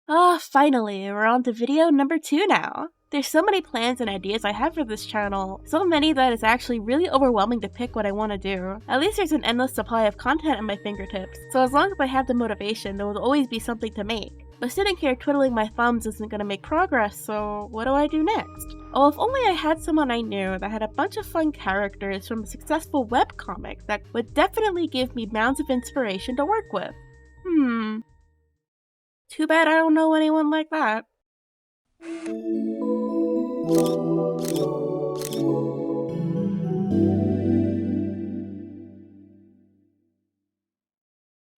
Finally, we're on to video number 2 now. There's so many plans and ideas I have for this channel, so many that it's actually really overwhelming to pick what I want to do. At least there's an endless supply of content at my fingertips, so as long as I have the motivation, there will always be something to make. But sitting here twiddling my thumbs isn't going to make progress, so what do I do next? Oh, if only I had someone I knew that had a bunch of fun characters from a successful webcomic that would definitely give me mounds of inspiration to work with. Too bad I don't know anyone like that.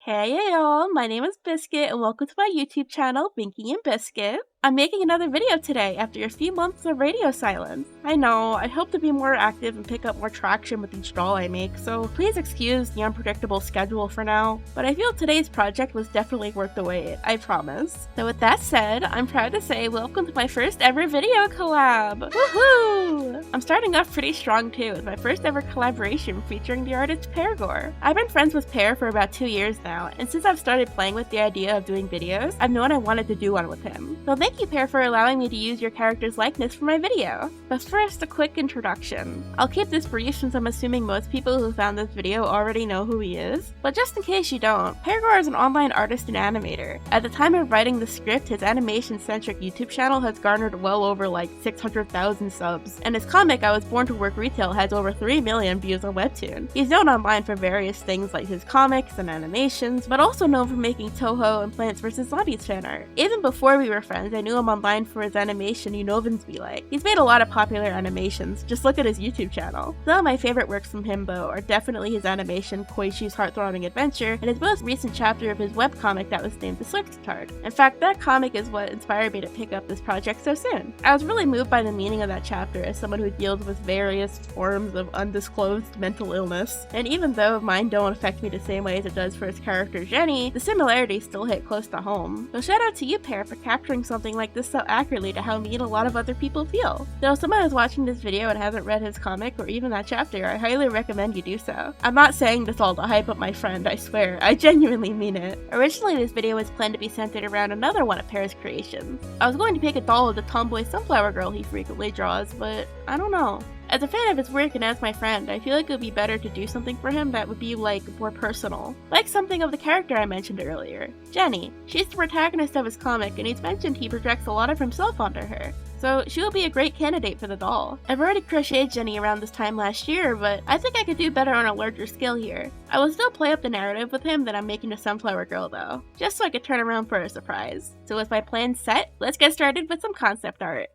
Hey y'all, my name is Biscuit and welcome to my YouTube channel, Binky and Biscuit. I'm making another video today after a few months of radio silence. I know, I hope to be more active and pick up more traction with each doll I make, so please excuse the unpredictable schedule for now, but I feel today's project was definitely worth the wait, I promise. So with that said, I'm proud to say welcome to my first ever video collab! Woohoo! I'm starting off pretty strong too, with my first ever collaboration featuring the artist Peargor. I've been friends with Pear for about 2 years now, and since I've started playing with the idea of doing videos, I've known I wanted to do one with him. So thank you, Pear, for allowing me to use your character's likeness for my video. But first, a quick introduction. I'll keep this brief since I'm assuming most people who found this video already know who he is, but just in case you don't, Peargor is an online artist and animator. At the time of writing the script, his animation-centric YouTube channel has garnered well over like 600,000 subs, and his comic I Was Born to Work Retail has over 3 million views on Webtoon. He's known online for various things like his comics and animations, but also known for making Toho and Plants vs. Zombies fan art. Even before we were friends, I knew him online for his animation You Novans Be Like. He's made a lot of popular animations, just look at his YouTube channel. Some of my favorite works from him though are definitely his animation Koishi's Heartthrobbing Adventure and his most recent chapter of his webcomic that was named The Slurped Card. In fact, that comic is what inspired me to pick up this project so soon. I was really moved by the meaning of that chapter as someone who deals with various forms of undisclosed mental illness, and even though mine don't affect me the same way as it does for his character Jenny, the similarities still hit close to home. So shout out to you, Pear, for capturing something like this so accurately to how me and a lot of other people feel. So if someone is watching this video and hasn't read his comic or even that chapter, I highly recommend you do so. I'm not saying this all to hype up my friend, I swear, I genuinely mean it. Originally this video was planned to be centered around another one of Pear's creations. I was going to pick a doll of the tomboy sunflower girl he frequently draws, but I don't know. As a fan of his work and as my friend, I feel like it would be better to do something for him that would be like more personal. Like something of the character I mentioned earlier, Jenny. She's the protagonist of his comic and he's mentioned he projects a lot of himself onto her, so she will be a great candidate for the doll. I've already crocheted Jenny around this time last year, but I think I could do better on a larger scale here. I will still play up the narrative with him that I'm making a sunflower girl though, just so I could turn around for a surprise. So with my plan set, let's get started with some concept art.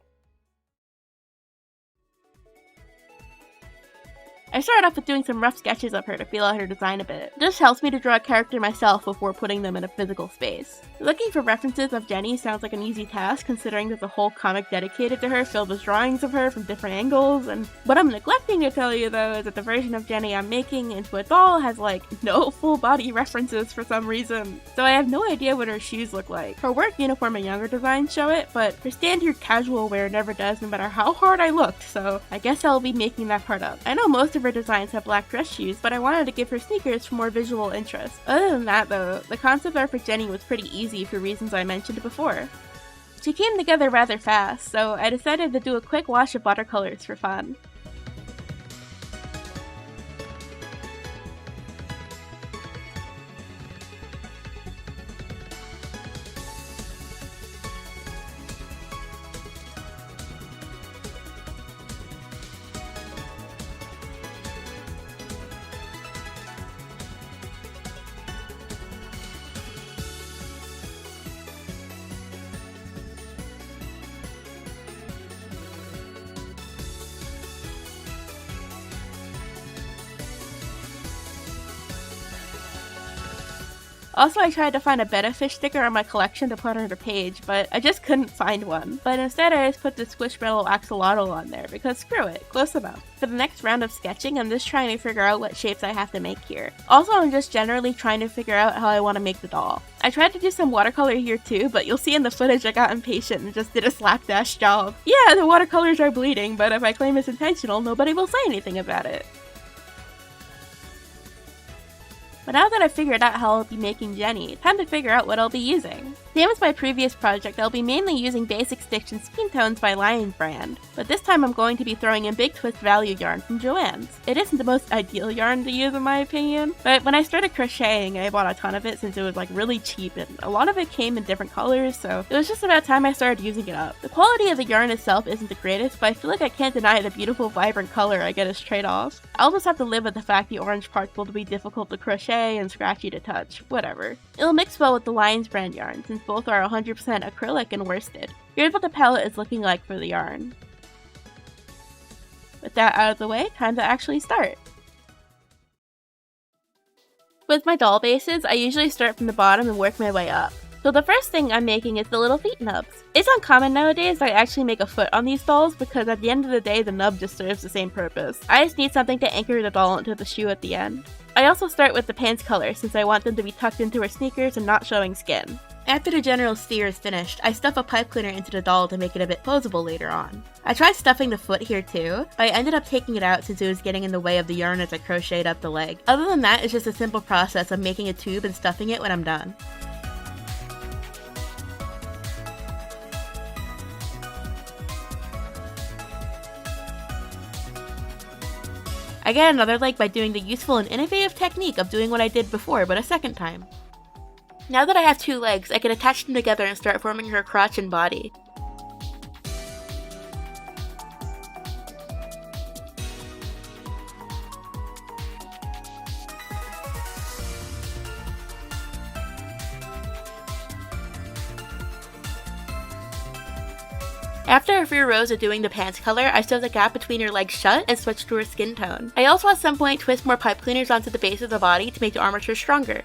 I started off with doing some rough sketches of her to feel out her design a bit. This helps me to draw a character myself before putting them in a physical space. Looking for references of Jenny sounds like an easy task considering there's a whole comic dedicated to her filled with drawings of her from different angles, and what I'm neglecting to tell you though is that the version of Jenny I'm making into a doll has like no full body references for some reason, so I have no idea what her shoes look like. Her work uniform and younger designs show it, but her standard casual wear never does no matter how hard I looked, so I guess I'll be making that part up. I know most of her designs have black dress shoes, but I wanted to give her sneakers for more visual interest. Other than that though, the concept art for Jenny was pretty easy for reasons I mentioned before. She came together rather fast, so I decided to do a quick wash of watercolors for fun. Also, I tried to find a betta fish sticker on my collection to put on her page, but I just couldn't find one. But instead I just put the squishmallow axolotl on there, because screw it, close enough. For the next round of sketching, I'm just trying to figure out what shapes I have to make here. Also, I'm just generally trying to figure out how I want to make the doll. I tried to do some watercolor here too, but you'll see in the footage I got impatient and just did a slapdash job. Yeah, the watercolors are bleeding, but if I claim it's intentional, nobody will say anything about it. But now that I've figured out how I'll be making Jenny, time to figure out what I'll be using. Same as my previous project, I'll be mainly using basic stitch and skein tones by Lions brand, but this time I'm going to be throwing in Big Twist Value yarn from Joann's. It isn't the most ideal yarn to use in my opinion, but when I started crocheting I bought a ton of it since it was like really cheap and a lot of it came in different colors, so it was just about time I started using it up. The quality of the yarn itself isn't the greatest, but I feel like I can't deny the beautiful vibrant color I get as trade-offs. I'll just have to live with the fact the orange parts will be difficult to crochet and scratchy to touch, whatever. It'll mix well with the Lions brand yarn since both are 100% acrylic and worsted. Here's what the palette is looking like for the yarn. With that out of the way, time to actually start. With my doll bases, I usually start from the bottom and work my way up. So the first thing I'm making is the little feet nubs. It's uncommon nowadays that I actually make a foot on these dolls because at the end of the day the nub just serves the same purpose. I just need something to anchor the doll into the shoe at the end. I also start with the pants color since I want them to be tucked into her sneakers and not showing skin. After the general sphere is finished, I stuff a pipe cleaner into the doll to make it a bit posable later on. I tried stuffing the foot here too, but I ended up taking it out since it was getting in the way of the yarn as I crocheted up the leg. Other than that, it's just a simple process of making a tube and stuffing it when I'm done. I get another leg by doing the useful and innovative technique of doing what I did before, but a second time. Now that I have two legs, I can attach them together and start forming her crotch and body. After a few rows of doing the pants color, I sew the gap between her legs shut and switch to her skin tone. I also at some point twist more pipe cleaners onto the base of the body to make the armature stronger.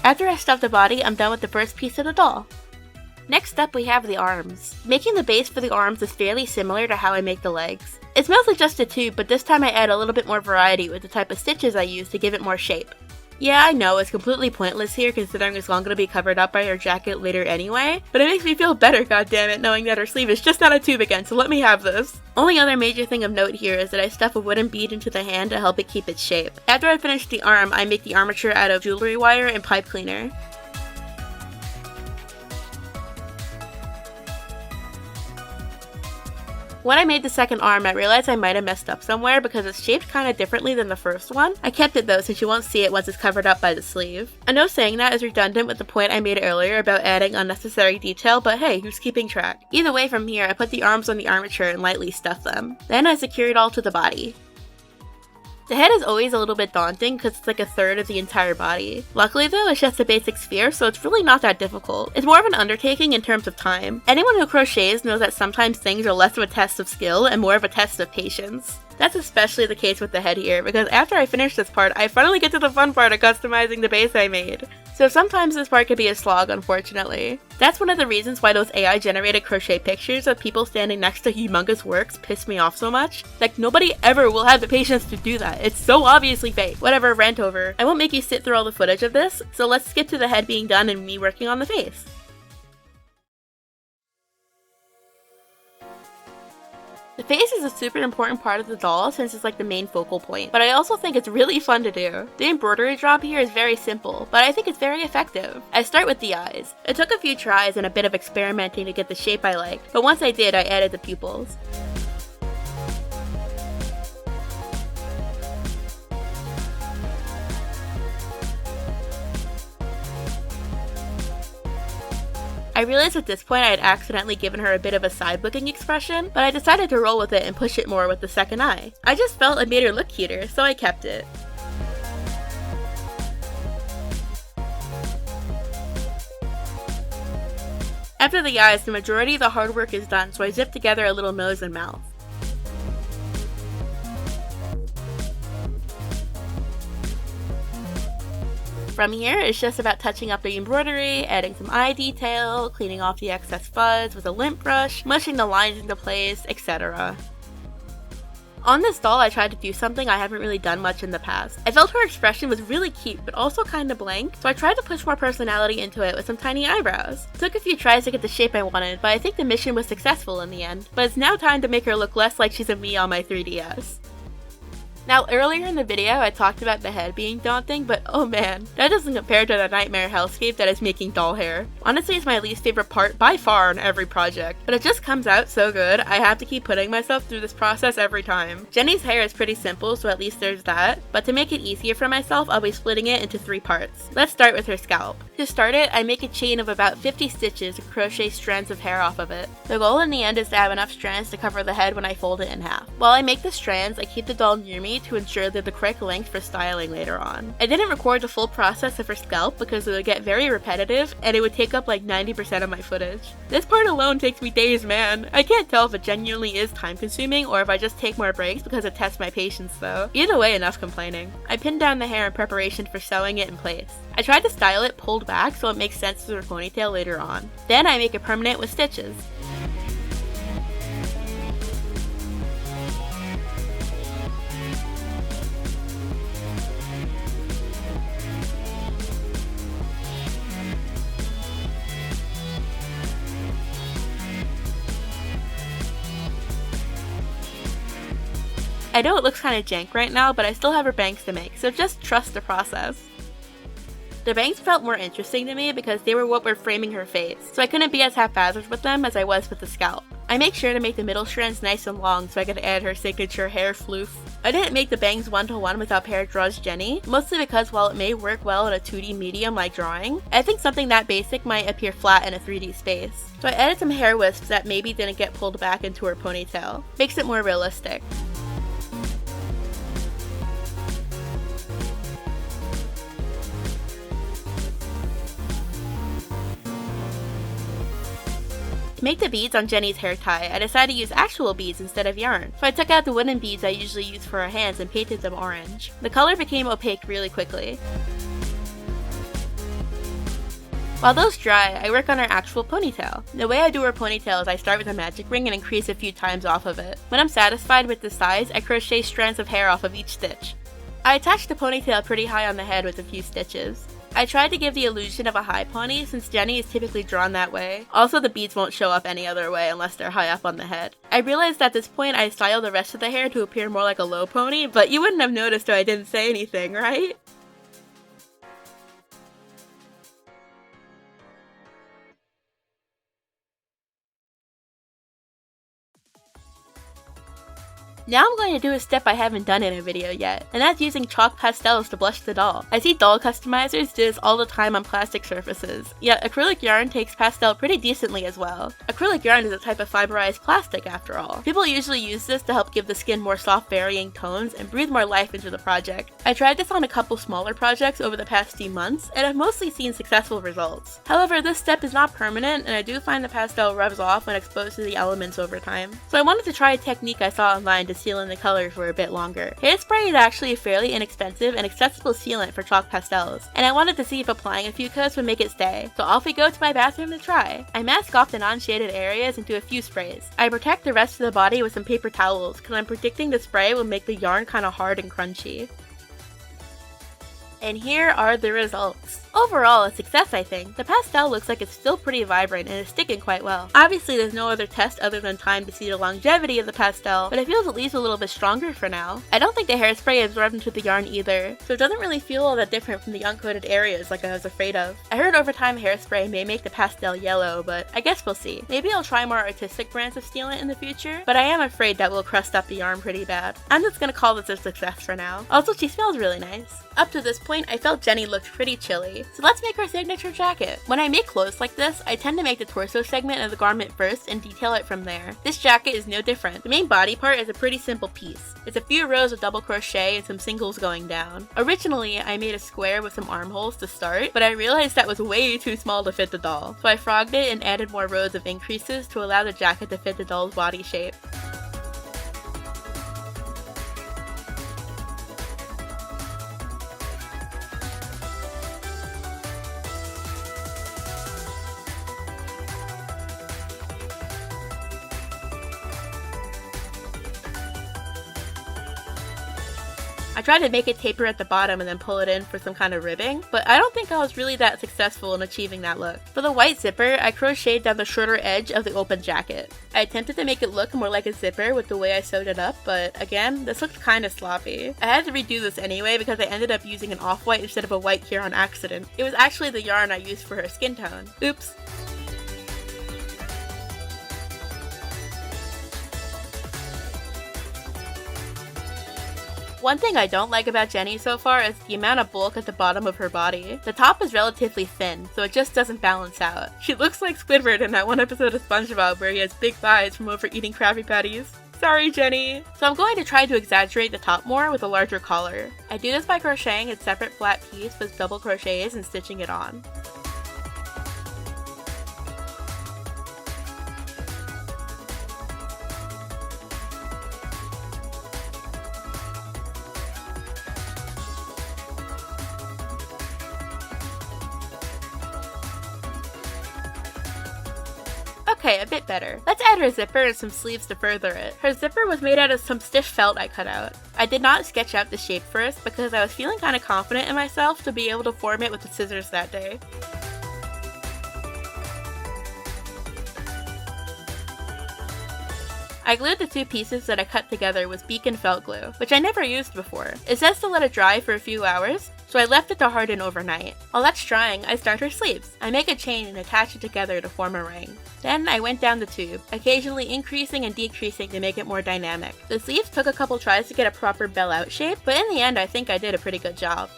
After I stuff the body, I'm done with the first piece of the doll. Next up we have the arms. Making the base for the arms is fairly similar to how I make the legs. It's mostly just a tube, but this time I add a little bit more variety with the type of stitches I use to give it more shape. Yeah, I know, it's completely pointless here considering it's going to be covered up by her jacket later anyway, but it makes me feel better, goddammit, knowing that her sleeve is just not a tube again, so let me have this. Only other major thing of note here is that I stuff a wooden bead into the hand to help it keep its shape. After I finish the arm, I make the armature out of jewelry wire and pipe cleaner. When I made the second arm, I realized I might have messed up somewhere because it's shaped kinda differently than the first one. I kept it though since you won't see it once it's covered up by the sleeve. I know saying that is redundant with the point I made earlier about adding unnecessary detail, but hey, who's keeping track? Either way from here, I put the arms on the armature and lightly stuff them. Then I secure it all to the body. The head is always a little bit daunting because it's like a third of the entire body. Luckily though, it's just a basic sphere, so it's really not that difficult. It's more of an undertaking in terms of time. Anyone who crochets knows that sometimes things are less of a test of skill and more of a test of patience. That's especially the case with the head here, because after I finish this part, I finally get to the fun part of customizing the base I made. So sometimes this part can be a slog, unfortunately. That's one of the reasons why those AI-generated crochet pictures of people standing next to humongous works piss me off so much. Like, nobody ever will have the patience to do that. It's so obviously fake. Whatever, rant over. I won't make you sit through all the footage of this, so let's skip to the head being done and me working on the face. The face is a super important part of the doll since it's like the main focal point, but I also think it's really fun to do. The embroidery job here is very simple, but I think it's very effective. I start with the eyes. It took a few tries and a bit of experimenting to get the shape I like, but once I did, I added the pupils. I realized at this point I had accidentally given her a bit of a side-looking expression, but I decided to roll with it and push it more with the second eye. I just felt it made her look cuter, so I kept it. After the eyes, the majority of the hard work is done, so I zip together a little nose and mouth. From here, it's just about touching up the embroidery, adding some eye detail, cleaning off the excess fuzz with a lint brush, mushing the lines into place, etc. On this doll, I tried to do something I haven't really done much in the past. I felt her expression was really cute, but also kinda blank, so I tried to push more personality into it with some tiny eyebrows. It took a few tries to get the shape I wanted, but I think the mission was successful in the end. But it's now time to make her look less like she's a me on my 3DS. Now, earlier in the video, I talked about the head being daunting, but oh man, that doesn't compare to the nightmare hellscape that is making doll hair. Honestly, it's my least favorite part by far in every project, but it just comes out so good, I have to keep putting myself through this process every time. Jenny's hair is pretty simple, so at least there's that, but to make it easier for myself, I'll be splitting it into 3 parts. Let's start with her scalp. To start it, I make a chain of about 50 stitches and crochet strands of hair off of it. The goal in the end is to have enough strands to cover the head when I fold it in half. While I make the strands, I keep the doll near me to ensure they're the correct length for styling later on. I didn't record the full process of her scalp because it would get very repetitive and it would take up like 90% of my footage. This part alone takes me days, man. I can't tell if it genuinely is time consuming or if I just take more breaks because it tests my patience though. Either way, enough complaining. I pinned down the hair in preparation for sewing it in place. I tried to style it pulled back so it makes sense to her ponytail later on. Then I make it permanent with stitches. I know it looks kinda jank right now, but I still have her bangs to make, so just trust the process. The bangs felt more interesting to me because they were what were framing her face, so I couldn't be as haphazard with them as I was with the scalp. I make sure to make the middle strands nice and long so I could add her signature hair floof. I didn't make the bangs one-to-one with how Pear draws Jenny, mostly because while it may work well in a 2D medium like drawing, I think something that basic might appear flat in a 3D space. So I added some hair wisps that maybe didn't get pulled back into her ponytail. Makes it more realistic. To make the beads on Jenny's hair tie, I decided to use actual beads instead of yarn, so I took out the wooden beads I usually use for her hands and painted them orange. The color became opaque really quickly. While those dry, I work on her actual ponytail. The way I do her ponytail is I start with a magic ring and increase a few times off of it. When I'm satisfied with the size, I crochet strands of hair off of each stitch. I attached the ponytail pretty high on the head with a few stitches. I tried to give the illusion of a high pony since Jenny is typically drawn that way. Also, the beads won't show up any other way unless they're high up on the head. I realized at this point I styled the rest of the hair to appear more like a low pony, but you wouldn't have noticed if I didn't say anything, right? Now I'm going to do a step I haven't done in a video yet, and that's using chalk pastels to blush the doll. I see doll customizers do this all the time on plastic surfaces, yet acrylic yarn takes pastel pretty decently as well. Acrylic yarn is a type of fiberized plastic after all. People usually use this to help give the skin more soft varying tones and breathe more life into the project. I tried this on a couple smaller projects over the past few months, and I've mostly seen successful results. However, this step is not permanent, and I do find the pastel rubs off when exposed to the elements over time. So I wanted to try a technique I saw online to seal in the color for a bit longer. Hairspray is actually a fairly inexpensive and accessible sealant for chalk pastels, and I wanted to see if applying a few coats would make it stay, so off we go to my bathroom to try. I mask off the non-shaded areas and do a few sprays. I protect the rest of the body with some paper towels, because I'm predicting the spray will make the yarn kinda hard and crunchy. And here are the results. Overall, a success I think. The pastel looks like it's still pretty vibrant and is sticking quite well. Obviously there's no other test other than time to see the longevity of the pastel, but it feels at least a little bit stronger for now. I don't think the hairspray absorbed into the yarn either, so it doesn't really feel all that different from the uncoated areas like I was afraid of. I heard over time hairspray may make the pastel yellow, but I guess we'll see. Maybe I'll try more artistic brands of sealant in the future, but I am afraid that will crust up the yarn pretty bad. I'm just gonna call this a success for now. Also, she smells really nice. Up to this point, I felt Jenny looked pretty chilly, so let's make her signature jacket. When I make clothes like this, I tend to make the torso segment of the garment first and detail it from there. This jacket is no different. The main body part is a pretty simple piece. It's a few rows of double crochet and some singles going down. Originally, I made a square with some armholes to start, but I realized that was way too small to fit the doll, so I frogged it and added more rows of increases to allow the jacket to fit the doll's body shape. I tried to make it taper at the bottom and then pull it in for some kind of ribbing, but I don't think I was really that successful in achieving that look. For the white zipper, I crocheted down the shorter edge of the open jacket. I attempted to make it look more like a zipper with the way I sewed it up, but again, this looked kinda sloppy. I had to redo this anyway because I ended up using an off-white instead of a white here on accident. It was actually the yarn I used for her skin tone. Oops. One thing I don't like about Jenny so far is the amount of bulk at the bottom of her body. The top is relatively thin, so it just doesn't balance out. She looks like Squidward in that one episode of SpongeBob where he has big thighs from overeating Krabby Patties. Sorry, Jenny! So I'm going to try to exaggerate the top more with a larger collar. I do this by crocheting a separate flat piece with double crochets and stitching it on. Okay, a bit better. Let's add her zipper and some sleeves to further it. Her zipper was made out of some stiff felt I cut out. I did not sketch out the shape first because I was feeling kind of confident in myself to be able to form it with the scissors that day. I glued the two pieces that I cut together with beacon felt glue, which I never used before. It says to let it dry for a few hours, so I left it to harden overnight. While that's drying, I start her sleeves. I make a chain and attach it together to form a ring. Then I went down the tube, occasionally increasing and decreasing to make it more dynamic. The sleeves took a couple tries to get a proper bell out shape, but in the end I think I did a pretty good job.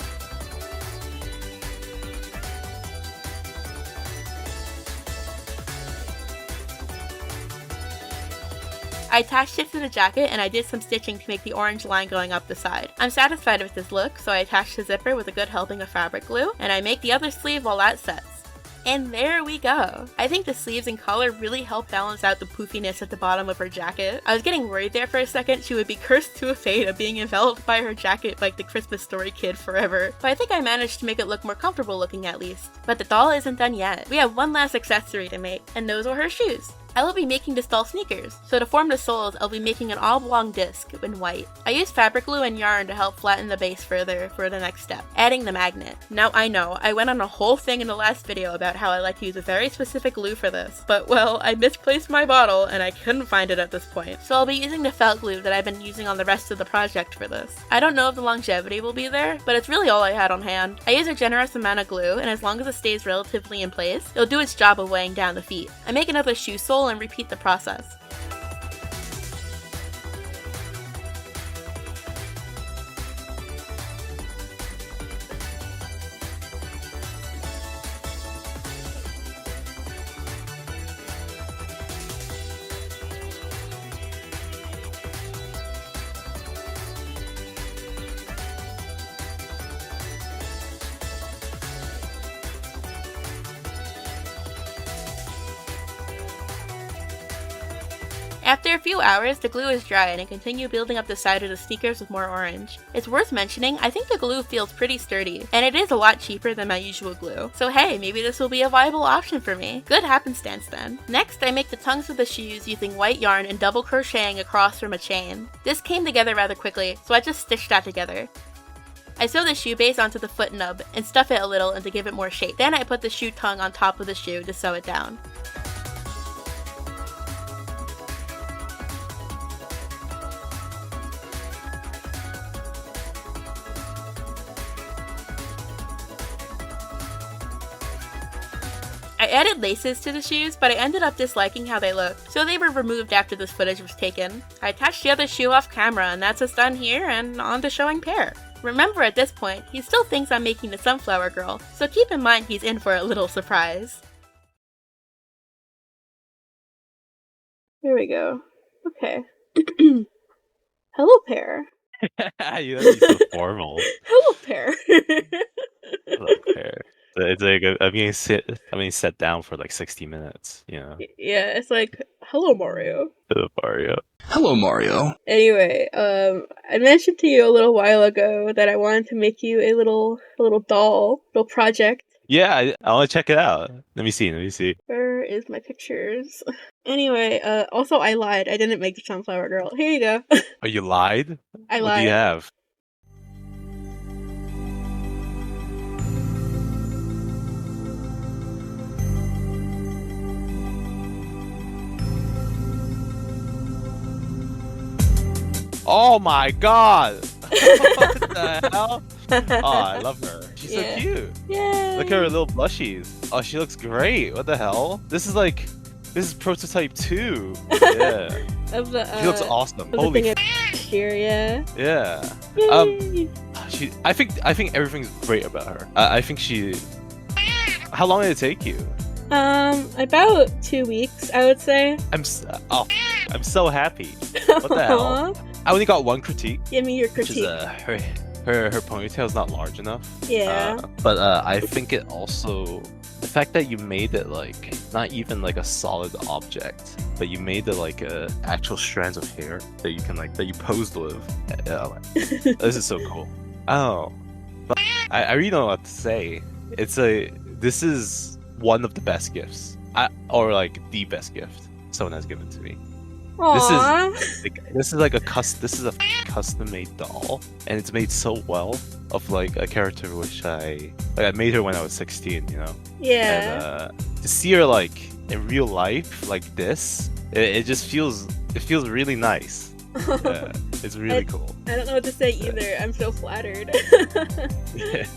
I attached it to the jacket and I did some stitching to make the orange line going up the side. I'm satisfied with this look, so I attach the zipper with a good helping of fabric glue, and I make the other sleeve while that sets. And there we go! I think the sleeves and collar really help balance out the poofiness at the bottom of her jacket. I was getting worried there for a second she would be cursed to a fate of being enveloped by her jacket like the Christmas Story kid forever, but I think I managed to make it look more comfortable looking at least. But the doll isn't done yet. We have one last accessory to make, and those are her shoes. I will be making this doll sneakers, so to form the soles, I'll be making an oblong disc in white. I used fabric glue and yarn to help flatten the base further for the next step, adding the magnet. Now I know, I went on a whole thing in the last video about how I like to use a very specific glue for this, but well, I misplaced my bottle and I couldn't find it at this point. So I'll be using the felt glue that I've been using on the rest of the project for this. I don't know if the longevity will be there, but it's really all I had on hand. I use a generous amount of glue, and as long as it stays relatively in place, it'll do its job of weighing down the feet. I make another shoe sole and repeat the process. After a few hours, the glue is dry and I continue building up the side of the sneakers with more orange. It's worth mentioning, I think the glue feels pretty sturdy, and it is a lot cheaper than my usual glue. So hey, maybe this will be a viable option for me. Good happenstance then. Next, I make the tongues of the shoes using white yarn and double crocheting across from a chain. This came together rather quickly, so I just stitched that together. I sew the shoe base onto the foot nub and stuff it a little and to give it more shape. Then I put the shoe tongue on top of the shoe to sew it down. I added laces to the shoes, but I ended up disliking how they looked, so they were removed after this footage was taken. I attached the other shoe off camera, and that's us done here, and on to showing Pear. Remember, at this point, he still thinks I'm making the Sunflower Girl, so keep in mind he's in for a little surprise. There we go. Okay. Hello, Pear. You have to be so formal. Hello, Pear. Hello, Pear. It's like I'm being set down for like 60 minutes, you know. Yeah, it's like, hello, Mario. Hello, Mario. Hello, Mario. Anyway, I mentioned to you a little while ago that I wanted to make you a little doll, little project. Yeah, I want to check it out. Let me see. Where is my pictures? Anyway, also I lied. I didn't make the Sunflower Girl. Here you go. Oh, you lied? I lied. What do you have? Oh my god! What the hell? Oh, I love her. She's so cute. Yay. Look at her little blushies. Oh, she looks great. What the hell? This is prototype 2. Yeah. Of the, she looks awesome. Of Holy the here, yeah. Yeah. Yay. I think everything's great about her. I think she. How long did it take you? About 2 weeks, I would say. I'm so happy. What the hell? I only got one critique. Give me your critique. Which is, her ponytail's not large enough. Yeah. But I think it also, the fact that you made it like not even like a solid object, but you made it like actual strands of hair that you can that you posed with. This is so cool. Oh, but I really don't know what to say. This is one of the best gifts, or like the best gift someone has given to me. Aww. This is like a custom-made doll, and it's made so well of like a character which I made her when I was 16, you know. Yeah. And to see her like in real life like this, it just feels really nice. Yeah, it's really cool. I don't know what to say either. I'm so flattered. Yeah.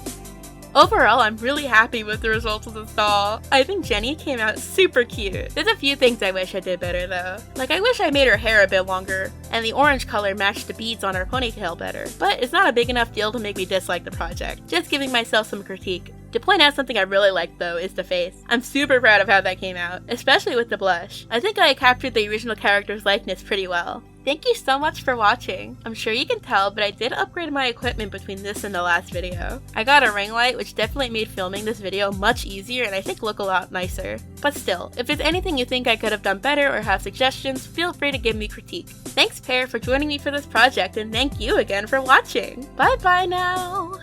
Overall, I'm really happy with the results of this doll. I think Jenny came out super cute. There's a few things I wish I did better though. Like I wish I made her hair a bit longer, and the orange color matched the beads on her ponytail better. But it's not a big enough deal to make me dislike the project. Just giving myself some critique. To point out something I really liked though is the face. I'm super proud of how that came out, especially with the blush. I think I captured the original character's likeness pretty well. Thank you so much for watching. I'm sure you can tell, but I did upgrade my equipment between this and the last video. I got a ring light, which definitely made filming this video much easier and I think look a lot nicer. But still, if there's anything you think I could have done better or have suggestions, feel free to give me critique. Thanks Pear for joining me for this project, and thank you again for watching. Bye bye now!